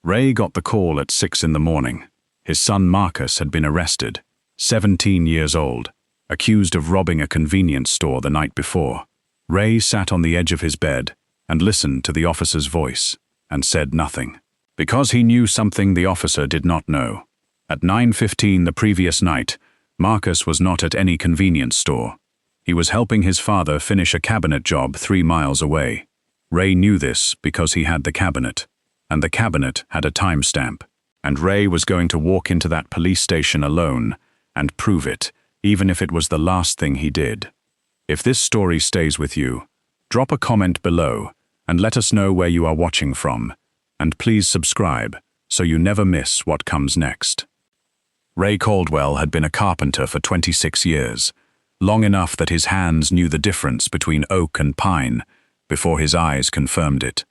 Ray got the call at 6 in the morning. His son Marcus had been arrested, 17 years old, accused of robbing a convenience store the night before. Ray sat on the edge of his bed and listened to the officer's voice and said nothing, because he knew something the officer did not know. At 9:15 the previous night, Marcus was not at any convenience store. He was helping his father finish a cabinet job 3 miles away. Ray knew this because he had the cabinet, and the cabinet had a timestamp, and Ray was going to walk into that police station alone and prove it, even if it was the last thing he did. If this story stays with you, drop a comment below and let us know where you are watching from, and please subscribe so you never miss what comes next. Ray Caldwell had been a carpenter for 26 years, long enough that his hands knew the difference between oak and pine before his eyes confirmed it.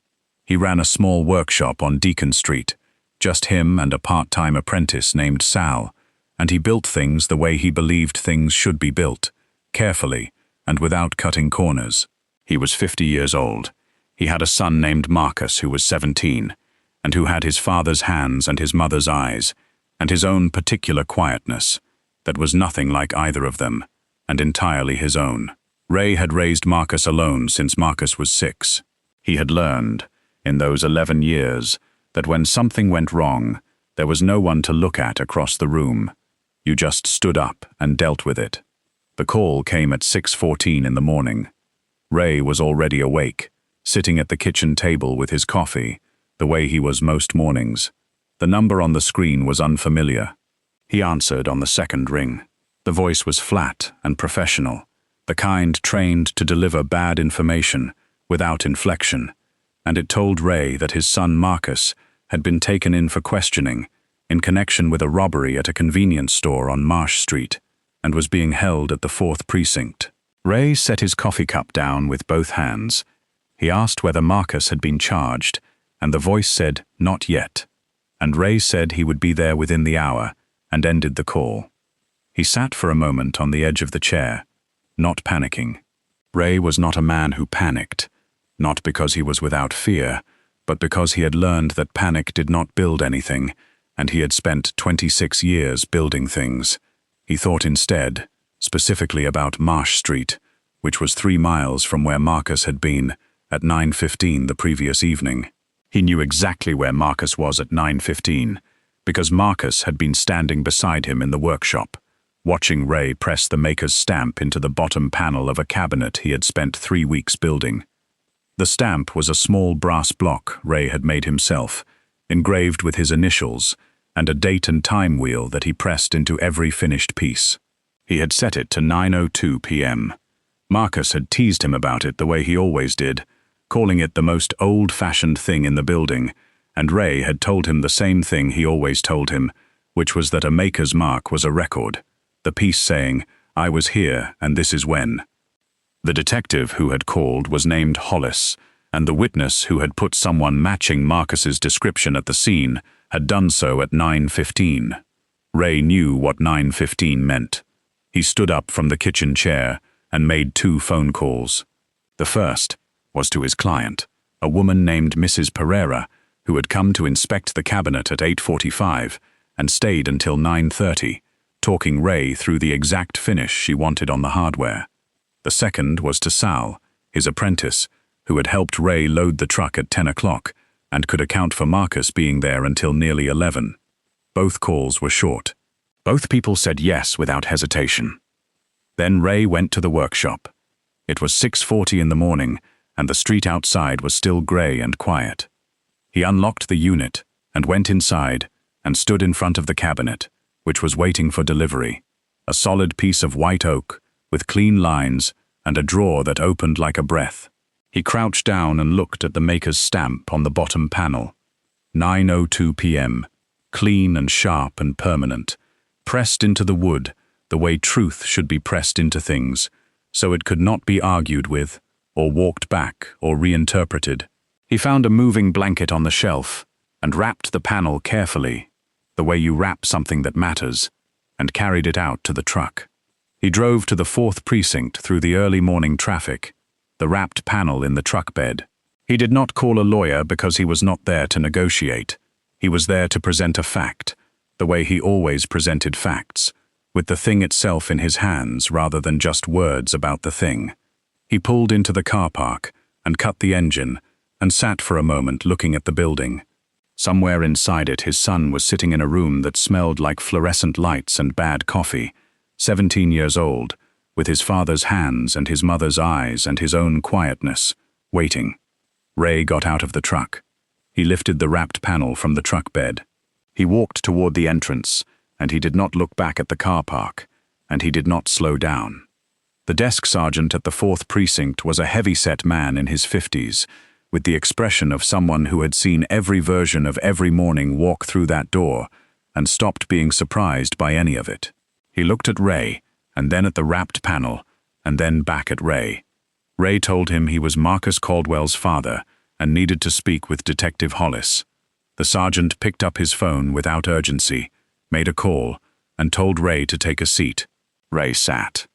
He ran a small workshop on Deacon Street, just him and a part-time apprentice named Sal, and he built things the way he believed things should be built, carefully and without cutting corners. He was 50 years old. He had a son named Marcus who was 17, and who had his father's hands and his mother's eyes, and his own particular quietness that was nothing like either of them, and entirely his own. Ray had raised Marcus alone since Marcus was 6. He had learned, in those 11 years, that when something went wrong, there was no one to look at across the room. You just stood up and dealt with it. The call came at 6:14 in the morning. Ray was already awake, sitting at the kitchen table with his coffee, the way he was most mornings. The number on the screen was unfamiliar. He answered on the second ring. The voice was flat and professional, the kind trained to deliver bad information without inflection, and it told Ray that his son Marcus had been taken in for questioning in connection with a robbery at a convenience store on Marsh Street and was being held at the 4th Precinct. Ray set his coffee cup down with both hands. He asked whether Marcus had been charged, and the voice said, "Not yet," and Ray said he would be there within the hour, and ended the call. He sat for a moment on the edge of the chair, not panicking. Ray was not a man who panicked, not because he was without fear, but because he had learned that panic did not build anything, and he had spent 26 years building things. He thought instead, specifically about Marsh Street, which was 3 miles from where Marcus had been at 9:15 the previous evening. He knew exactly where Marcus was at 9:15, because Marcus had been standing beside him in the workshop, watching Ray press the maker's stamp into the bottom panel of a cabinet he had spent 3 weeks building. The stamp was a small brass block Ray had made himself, engraved with his initials, and a date and time wheel that he pressed into every finished piece. He had set it to 9:02 p.m. Marcus had teased him about it the way he always did, calling it the most old-fashioned thing in the building, and Ray had told him the same thing he always told him, which was that a maker's mark was a record, the piece saying, "I was here and this is when." The detective who had called was named Hollis, and the witness who had put someone matching Marcus's description at the scene had done so at 9:15. Ray knew what 9:15 meant. He stood up from the kitchen chair and made 2 phone calls. The first was to his client, a woman named Mrs. Pereira, who had come to inspect the cabinet at 8:45 and stayed until 9:30, talking Ray through the exact finish she wanted on the hardware. The second was to Sal, his apprentice, who had helped Ray load the truck at 10 o'clock and could account for Marcus being there until nearly 11. Both calls were short. Both people said yes without hesitation. Then Ray went to the workshop. It was 6:40 in the morning, and the street outside was still grey and quiet. He unlocked the unit and went inside and stood in front of the cabinet, which was waiting for delivery, a solid piece of white oak with clean lines and a drawer that opened like a breath. He crouched down and looked at the maker's stamp on the bottom panel. 9:02 p.m., clean and sharp and permanent, pressed into the wood the way truth should be pressed into things, so it could not be argued with, or walked back, or reinterpreted. He found a moving blanket on the shelf and wrapped the panel carefully, the way you wrap something that matters, and carried it out to the truck. He drove to the 4th Precinct through the early morning traffic, the wrapped panel in the truck bed. He did not call a lawyer because he was not there to negotiate, He was there to present a fact, the way he always presented facts, with the thing itself in his hands rather than just words about the thing. He pulled into the car park and cut the engine and sat for a moment looking at the building. Somewhere inside it, his son was sitting in a room that smelled like fluorescent lights and bad coffee, 17 years old, with his father's hands and his mother's eyes and his own quietness, waiting. Ray got out of the truck. He lifted the wrapped panel from the truck bed. He walked toward the entrance, and he did not look back at the car park, and he did not slow down. The desk sergeant at the 4th Precinct was a heavy-set man in his 50s, with the expression of someone who had seen every version of every morning walk through that door and stopped being surprised by any of it. He looked at Ray, and then at the wrapped panel, and then back at Ray. Ray told him he was Marcus Caldwell's father and needed to speak with Detective Hollis. The sergeant picked up his phone without urgency, made a call, and told Ray to take a seat. Ray sat.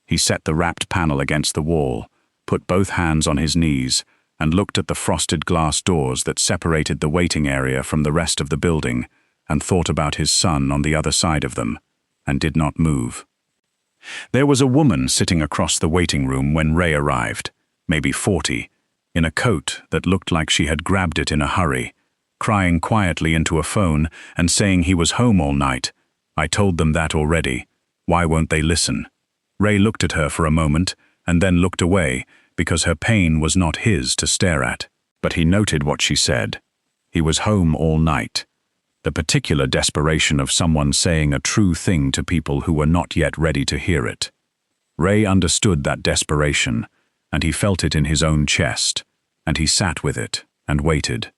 He set the wrapped panel against the wall, put both hands on his knees, and looked at the frosted glass doors that separated the waiting area from the rest of the building, and thought about his son on the other side of them, and did not move. There was a woman sitting across the waiting room when Ray arrived, maybe 40, in a coat that looked like she had grabbed it in a hurry, crying quietly into a phone and saying he was home all night. I told them that already. Why won't they listen? Ray looked at her for a moment and then looked away because her pain was not his to stare at. But he noted what she said. He was home all night. The particular desperation of someone saying a true thing to people who were not yet ready to hear it. Ray understood that desperation, and he felt it in his own chest, and he sat with it and waited.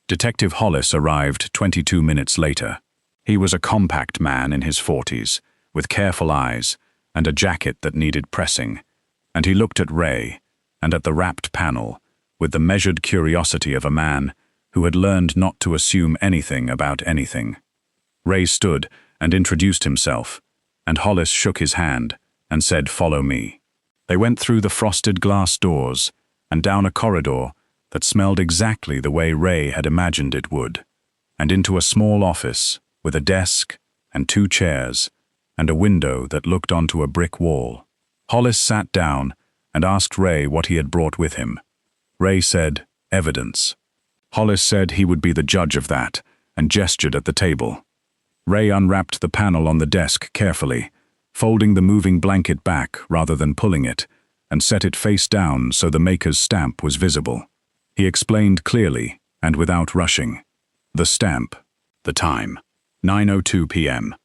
Detective Hollis arrived 22 minutes later. He was a compact man in his 40s, with careful eyes and a jacket that needed pressing, and he looked at Ray and at the wrapped panel with the measured curiosity of a man who had learned not to assume anything about anything. Ray stood and introduced himself, and Hollis shook his hand and said, "Follow me." They went through the frosted glass doors and down a corridor that smelled exactly the way Ray had imagined it would, and into a small office with a desk and 2 chairs and a window that looked onto a brick wall. Hollis sat down and asked Ray what he had brought with him. Ray said, "Evidence." Hollis said he would be the judge of that and gestured at the table. Ray unwrapped the panel on the desk carefully, folding the moving blanket back rather than pulling it, and set it face down so the maker's stamp was visible. He explained clearly and without rushing. The stamp, the time, 9:02 p.m.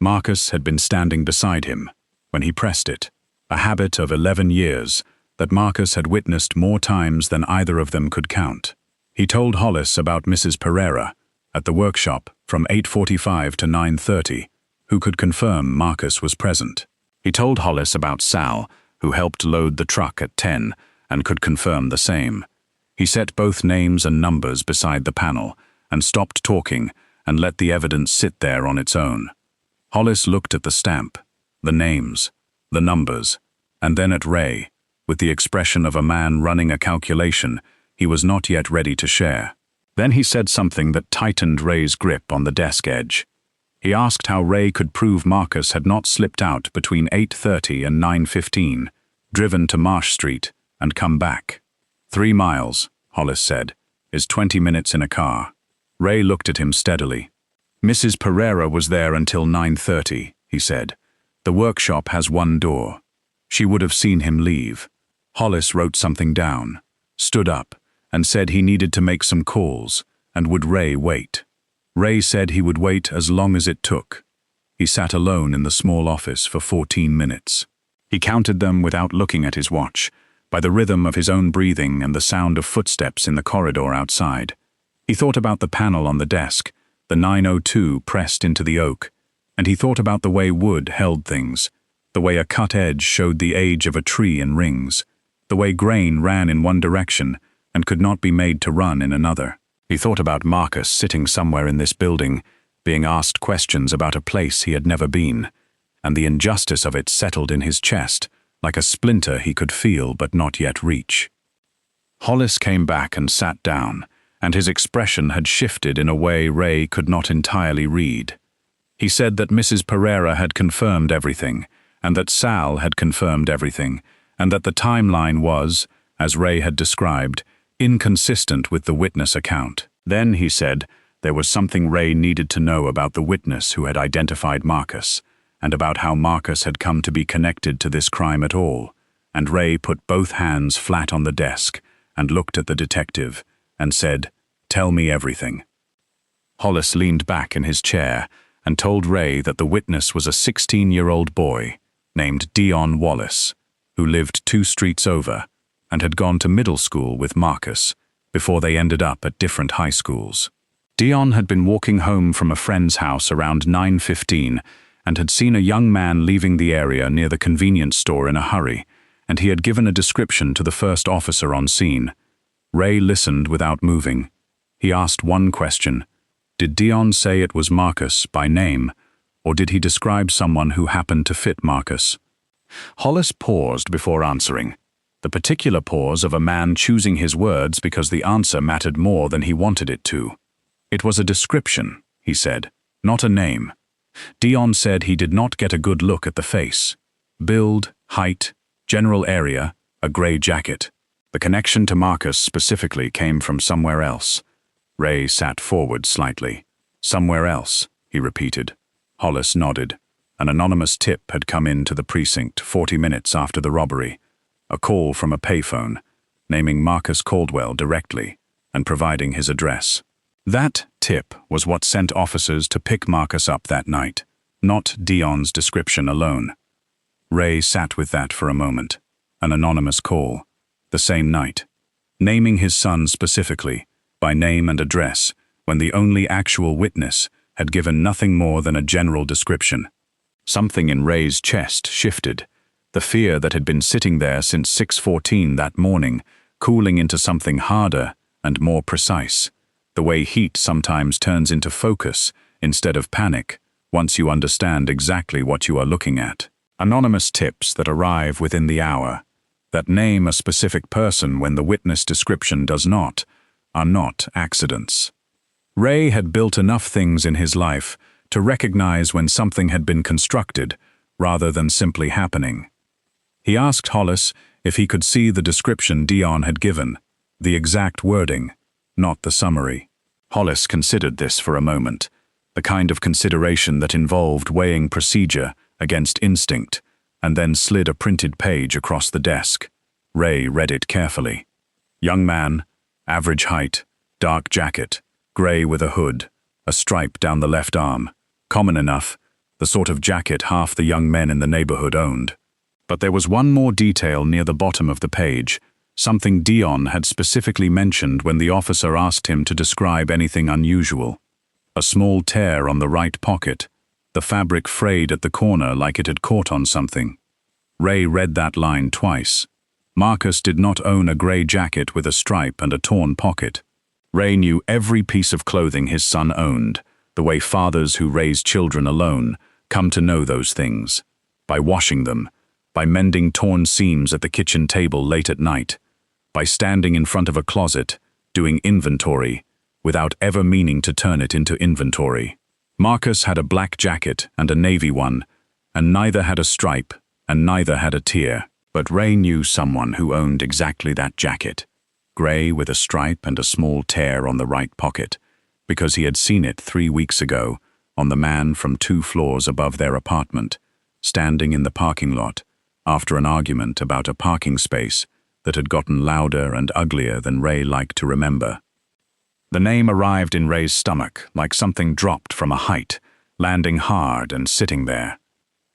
Marcus had been standing beside him when he pressed it, a habit of 11 years that Marcus had witnessed more times than either of them could count. He told Hollis about Mrs. Pereira at the workshop from 8:45 to 9:30, who could confirm Marcus was present. He told Hollis about Sal, who helped load the truck at 10 and could confirm the same. He set both names and numbers beside the panel and stopped talking and let the evidence sit there on its own. Hollis looked at the stamp, the names, the numbers, and then at Ray, with the expression of a man running a calculation he was not yet ready to share. Then he said something that tightened Ray's grip on the desk edge. He asked how Ray could prove Marcus had not slipped out between 8:30 and 9:15, driven to Marsh Street, and come back. 3 miles, Hollis said, is 20 minutes in a car. Ray looked at him steadily. Mrs. Pereira was there until 9:30, he said. The workshop has 1 door. She would have seen him leave. Hollis wrote something down, stood up, and said he needed to make some calls, and would Ray wait. Ray said he would wait as long as it took. He sat alone in the small office for 14 minutes. He counted them without looking at his watch, by the rhythm of his own breathing and the sound of footsteps in the corridor outside. He thought about the panel on the desk, the 9:02 pressed into the oak, and he thought about the way wood held things, the way a cut edge showed the age of a tree in rings, the way grain ran in one direction and could not be made to run in another. He thought about Marcus sitting somewhere in this building, being asked questions about a place he had never been, and the injustice of it settled in his chest, like a splinter he could feel but not yet reach. Hollis came back and sat down, and his expression had shifted in a way Ray could not entirely read. He said that Mrs. Pereira had confirmed everything, and that Sal had confirmed everything, and that the timeline was, as Ray had described, inconsistent with the witness account. Then, he said, there was something Ray needed to know about the witness who had identified Marcus, and about how Marcus had come to be connected to this crime at all. And Ray put both hands flat on the desk and looked at the detective and said, "Tell me everything." Hollis leaned back in his chair and told Ray that the witness was a 16-year-old boy named Dion Wallace, who lived 2 streets over and had gone to middle school with Marcus before they ended up at different high schools. Dion had been walking home from a friend's house around 9:15 and had seen a young man leaving the area near the convenience store in a hurry, and he had given a description to the first officer on scene. Ray listened without moving. He asked one question. Did Dion say it was Marcus by name, or did he describe someone who happened to fit Marcus? Hollis paused before answering, the particular pause of a man choosing his words because the answer mattered more than he wanted it to. It was a description, he said, not a name. Dion said he did not get a good look at the face. Build, height, general area, a gray jacket. The connection to Marcus specifically came from somewhere else. Ray sat forward slightly. Somewhere else, he repeated. Hollis nodded. An anonymous tip had come into the precinct 40 minutes after the robbery. A call from a payphone, naming Marcus Caldwell directly and providing his address. That tip was what sent officers to pick Marcus up that night, not Dion's description alone. Ray sat with that for a moment. An anonymous call. The same night. Naming his son specifically, by name and address, when the only actual witness had given nothing more than a general description. Something in Ray's chest shifted. The fear that had been sitting there since 6:14 that morning, cooling into something harder and more precise. The way heat sometimes turns into focus instead of panic, once you understand exactly what you are looking at. Anonymous tips that arrive within the hour, that name a specific person when the witness description does not, are not accidents. Ray had built enough things in his life to recognize when something had been constructed rather than simply happening. He asked Hollis if he could see the description Dion had given, the exact wording, not the summary. Hollis considered this for a moment, the kind of consideration that involved weighing procedure against instinct, and then slid a printed page across the desk. Ray read it carefully. Young man, average height, dark jacket, gray with a hood, a stripe down the left arm. Common enough, the sort of jacket half the young men in the neighborhood owned. But there was one more detail near the bottom of the page, something Dion had specifically mentioned when the officer asked him to describe anything unusual. A small tear on the right pocket, the fabric frayed at the corner like it had caught on something. Ray read that line twice. Marcus did not own a gray jacket with a stripe and a torn pocket. Ray knew every piece of clothing his son owned, the way fathers who raise children alone come to know those things. By washing them, by mending torn seams at the kitchen table late at night, by standing in front of a closet, doing inventory, without ever meaning to turn it into inventory. Marcus had a black jacket and a navy one, and neither had a stripe, and neither had a tear. But Ray knew someone who owned exactly that jacket, gray with a stripe and a small tear on the right pocket, because he had seen it 3 weeks ago on the man from 2 floors above their apartment, standing in the parking lot after an argument about a parking space that had gotten louder and uglier than Ray liked to remember. The name arrived in Ray's stomach like something dropped from a height, landing hard and sitting there.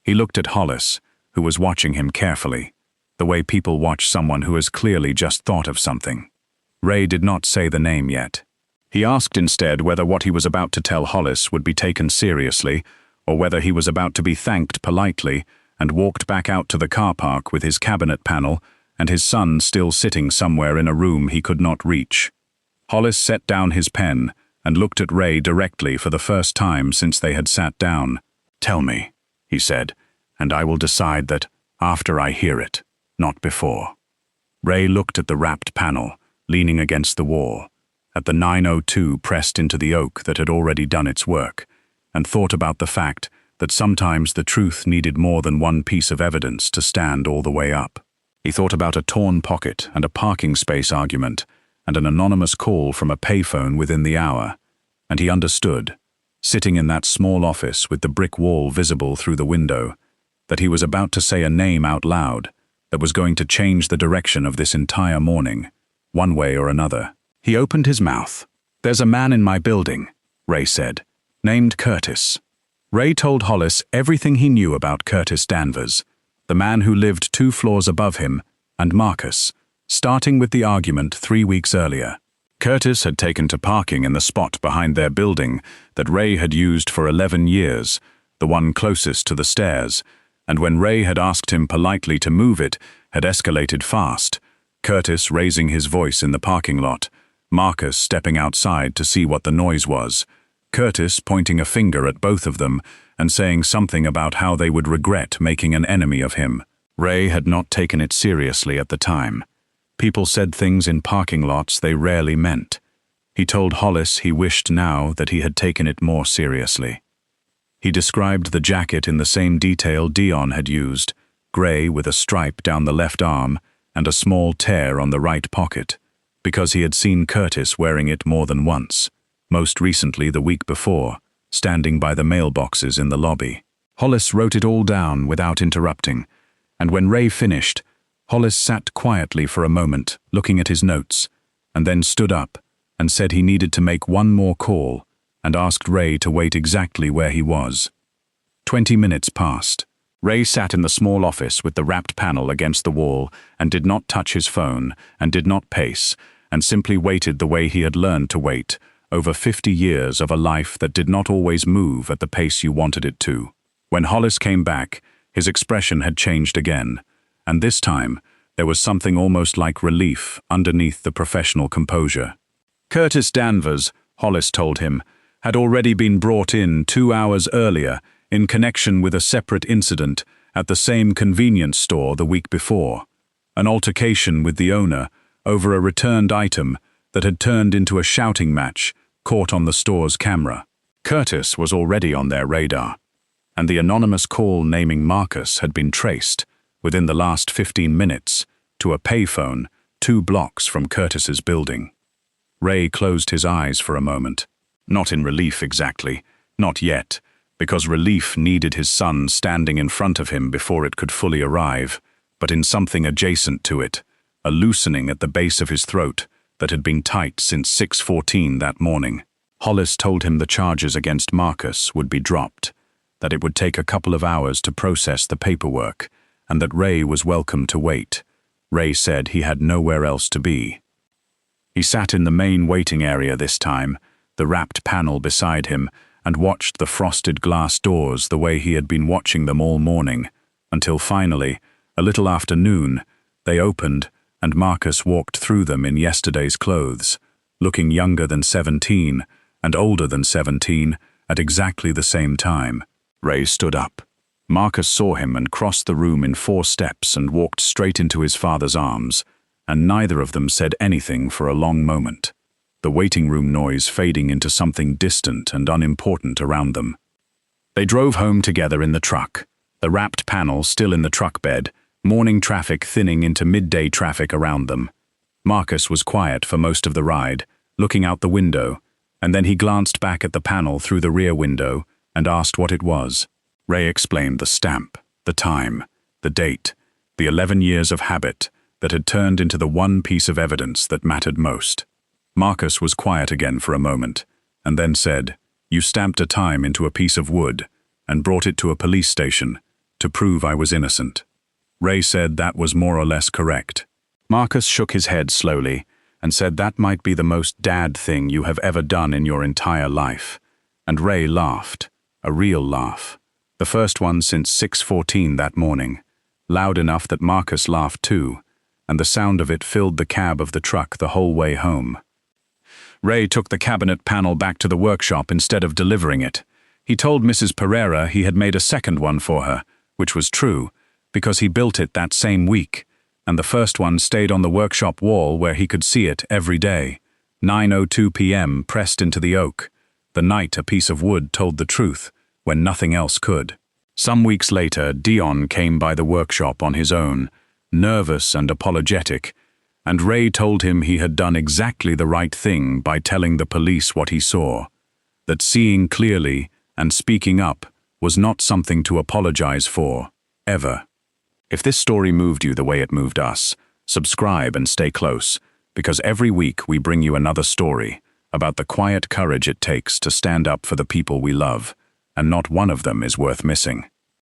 He looked at Hollis, who was watching him carefully, the way people watch someone who has clearly just thought of something. Ray did not say the name yet. He asked instead whether what he was about to tell Hollis would be taken seriously, or whether he was about to be thanked politely, and walked back out to the car park with his cabinet panel and his son still sitting somewhere in a room he could not reach. Hollis set down his pen and looked at Ray directly for the first time since they had sat down. "Tell me," he said, "and I will decide that after I hear it, not before." Ray looked at the wrapped panel, leaning against the wall, at the 902 pressed into the oak that had already done its work, and thought about the fact that sometimes the truth needed more than one piece of evidence to stand all the way up. He thought about a torn pocket and a parking space argument, and an anonymous call from a payphone within the hour, and he understood, sitting in that small office with the brick wall visible through the window, that he was about to say a name out loud that was going to change the direction of this entire morning, one way or another. He opened his mouth. "There's a man in my building," Ray said, "named Curtis." Ray told Hollis everything he knew about Curtis Danvers, the man who lived 2 floors above him, and Marcus, starting with the argument 3 weeks earlier. Curtis had taken to parking in the spot behind their building that Ray had used for 11 years, the one closest to the stairs, and when Ray had asked him politely to move it, had escalated fast, Curtis raising his voice in the parking lot, Marcus stepping outside to see what the noise was, Curtis pointing a finger at both of them and saying something about how they would regret making an enemy of him. Ray had not taken it seriously at the time. People said things in parking lots they rarely meant. He told Hollis he wished now that he had taken it more seriously. He described the jacket in the same detail Dion had used, grey with a stripe down the left arm and a small tear on the right pocket, because he had seen Curtis wearing it more than once, most recently the week before, standing by the mailboxes in the lobby. Hollis wrote it all down without interrupting, and when Ray finished, Hollis sat quietly for a moment, looking at his notes, and then stood up and said he needed to make one more call and asked Ray to wait exactly where he was. 20 minutes passed. Ray sat in the small office with the wrapped panel against the wall and did not touch his phone and did not pace, and simply waited the way he had learned to wait, over 50 years of a life that did not always move at the pace you wanted it to. When Hollis came back, his expression had changed again, and this time there was something almost like relief underneath the professional composure. Curtis Danvers, Hollis told him, had already been brought in 2 hours earlier in connection with a separate incident at the same convenience store the week before, an altercation with the owner over a returned item that had turned into a shouting match caught on the store's camera. Curtis was already on their radar, and the anonymous call naming Marcus had been traced, within the last 15 minutes, to a payphone 2 blocks from Curtis's building. Ray closed his eyes for a moment, not in relief exactly, not yet, because relief needed his son standing in front of him before it could fully arrive, but in something adjacent to it, a loosening at the base of his throat that had been tight since 6:14 that morning. Hollis told him the charges against Marcus would be dropped, that it would take a couple of hours to process the paperwork, and that Ray was welcome to wait. Ray said he had nowhere else to be. He sat in the main waiting area this time, the wrapped panel beside him, and watched the frosted glass doors the way he had been watching them all morning, until finally, a little after noon, they opened and Marcus walked through them in yesterday's clothes, looking younger than 17 and older than 17 at exactly the same time. Ray stood up. Marcus saw him and crossed the room in 4 steps and walked straight into his father's arms, and neither of them said anything for a long moment, the waiting room noise fading into something distant and unimportant around them. They drove home together in the truck, the wrapped panel still in the truck bed, morning traffic thinning into midday traffic around them. Marcus was quiet for most of the ride, looking out the window, and then he glanced back at the panel through the rear window and asked what it was. Ray explained the stamp, the time, the date, the 11 years of habit that had turned into the one piece of evidence that mattered most. Marcus was quiet again for a moment, and then said, "You stamped a time into a piece of wood and brought it to a police station to prove I was innocent." Ray said that was more or less correct. Marcus shook his head slowly and said that might be the most dad thing you have ever done in your entire life. And Ray laughed, a real laugh, the first one since 6:14 that morning, loud enough that Marcus laughed too, and the sound of it filled the cab of the truck the whole way home. Ray took the cabinet panel back to the workshop instead of delivering it. He told Mrs. Pereira he had made a second one for her, which was true, because he built it that same week, and the first one stayed on the workshop wall where he could see it every day. 9:02 p.m. pressed into the oak. The night a piece of wood told the truth, when nothing else could. Some weeks later, Dion came by the workshop on his own, nervous and apologetic, and Ray told him he had done exactly the right thing by telling the police what he saw, that seeing clearly and speaking up was not something to apologize for, ever. If this story moved you the way it moved us, subscribe and stay close, because every week we bring you another story about the quiet courage it takes to stand up for the people we love, and not one of them is worth missing.